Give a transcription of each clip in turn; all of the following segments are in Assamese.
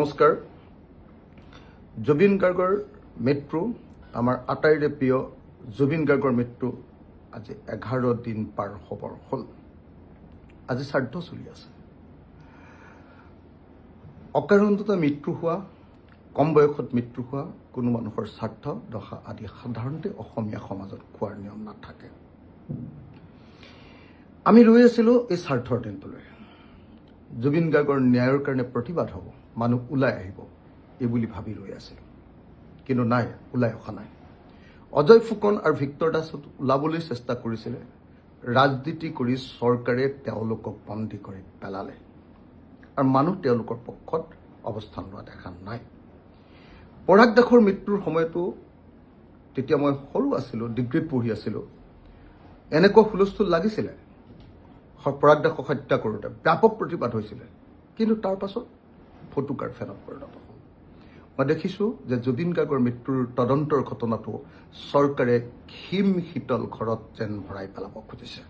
নমস্কাৰ। জুবিন গাৰ্গৰ মৃত্যু আমাৰ আটাইৰে প্ৰিয় জুবিন গাৰ্গৰ মৃত্যু আজি 11 দিন পাৰ হ'বৰ হ'ল। আজি শ্ৰাদ্ধ চলি আছে। অকাৰণতে মৃত্যু হোৱা, কম বয়সত মৃত্যু হোৱা কোনো মানুহৰ শ্ৰাদ্ধ দশা আদি সাধাৰণতে অসমীয়া সমাজত খোৱাৰ নিয়ম নাথাকে। আমি ৰৈ আছিলোঁ এই শ্ৰাদ্ধৰ দিনটোলৈ। জুবিন গাৰ্গৰ ন্যায়ৰ কাৰণে প্ৰতিবাদ হ'ব, মানুহ ওলাই আহিব এই বুলি ভাবি ৰৈ আছিলোঁ। কিন্তু নাই, ওলাই অহা নাই। অজয় ফুকন আৰু ভিক্টৰ দাস ওলাবলৈ চেষ্টা কৰিছিলে। ৰাজনীতি কৰি চৰকাৰে তেওঁলোকক বন্দী কৰি পেলালে আৰু মানুহ তেওঁলোকৰ পক্ষত অৱস্থান লোৱা দেখা নাই। পৰাগ দাসৰ মৃত্যুৰ সময়তো তেতিয়া মই সৰু আছিলোঁ, ডিগ্ৰীত পঢ়ি আছিলোঁ। এনেকুৱা হুলস্থুল লাগিছিলে। পৰাগ দাসক হত্যা কৰোঁতে ব্যাপক প্ৰতিবাদ হৈছিলে, কিন্তু তাৰ পাছত ফটুকাৰ ফেনত পৰিণত হ'ল। মই দেখিছোঁ যে জুবিন গাৰ্গৰ মৃত্যুৰ তদন্তৰ ঘটনাটো চৰকাৰে হিম শীতল ঘৰত যেন ভৰাই পেলাব খুজিছে,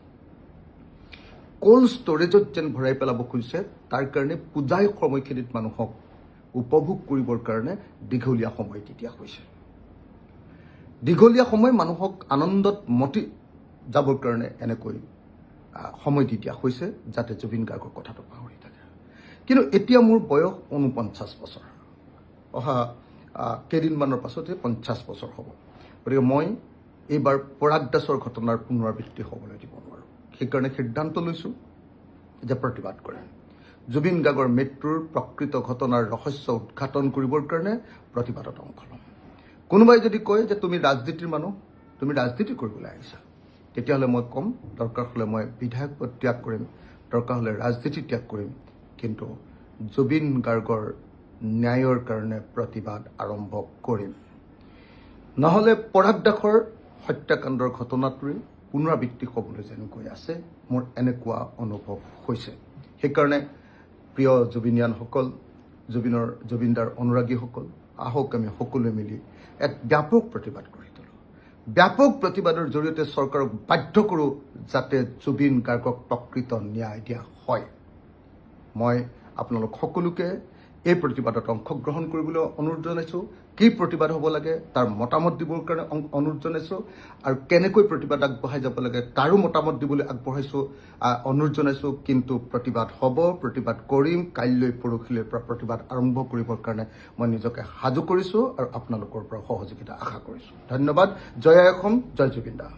কোল্ড ষ্টৰেজত যেন ভৰাই পেলাব খুজিছে। তাৰ কাৰণে পূজাই সময়খিনিত মানুহক উপভোগ কৰিবৰ কাৰণে দীঘলীয়া সময় দি দিয়া হৈছে। দীঘলীয়া সময় মানুহক আনন্দত মতি যাবৰ কাৰণে এনেকৈ সময় দি দিয়া হৈছে, যাতে জুবিন গাৰ্গৰ কথাটো পাহৰি থাকে। কিন্তু এতিয়া মোৰ বয়স 49 বছৰ। অহা কেইদিনমানৰ পাছতে 50 বছৰ হ'ব। গতিকে মই এইবাৰ পৰাগ দাসৰ ঘটনাৰ পুনৰাবৃত্তি হ'বলৈ দিব নোৱাৰোঁ। সেইকাৰণে সিদ্ধান্ত লৈছোঁ যে প্ৰতিবাদ কৰিম। জুবিন গাৰ্গৰ মৃত্যুৰ প্ৰকৃত ঘটনাৰ ৰহস্য উদঘাটন কৰিবৰ কাৰণে প্ৰতিবাদত অংশ ল'ম। কোনোবাই যদি কয় যে তুমি ৰাজনীতিৰ মানুহ, তুমি ৰাজনীতি কৰিবলৈ আহিছা, তেতিয়াহ'লে মই ক'ম, দৰকাৰ হ'লে মই বিধায়ক পদ ত্যাগ কৰিম, দৰকাৰ হ'লে ৰাজনীতি ত্যাগ কৰিম, কিন্তু জুবিন গাৰ্গৰ ন্যায়ৰ কাৰণে প্ৰতিবাদ আৰম্ভ কৰিম। নহ'লে পৰাগ দাসৰ হত্যাকাণ্ডৰ ঘটনাটোৰে পুনৰাবৃত্তি হ'বলৈ যেনেকৈ আছে, মোৰ এনেকুৱা অনুভৱ হৈছে। সেইকাৰণে প্ৰিয় জুবিনিয়ানসকল, জুবিনদাৰ অনুৰাগীসকল, আহক আমি সকলোৱে মিলি এক ব্যাপক প্ৰতিবাদ কৰি তোলোঁ। ব্যাপক প্ৰতিবাদৰ জৰিয়তে চৰকাৰক বাধ্য কৰোঁ যাতে জুবিন গাৰ্গক প্ৰকৃত ন্যায় দিয়া হয়। মই আপোনালোক সকলোকে এই প্ৰতিবাদত অংশগ্ৰহণ কৰিবলৈ অনুৰোধ জনাইছোঁ। কি প্ৰতিবাদ হ'ব লাগে তাৰ মতামত দিবৰ কাৰণে অনুৰোধ জনাইছোঁ, আৰু কেনেকৈ প্ৰতিবাদ আগবঢ়াই যাব লাগে তাৰো মতামত দিবলৈ অনুৰোধ জনাইছোঁ। কিন্তু প্ৰতিবাদ হ'ব, প্ৰতিবাদ কৰিম। কাইলৈ পৰহিলৈৰ পৰা প্ৰতিবাদ আৰম্ভ কৰিবৰ কাৰণে মই নিজকে সাজু কৰিছোঁ আৰু আপোনালোকৰ পৰা সহযোগিতা আশা কৰিছোঁ। ধন্যবাদ। জয় অসম, জয় জুবিন দা।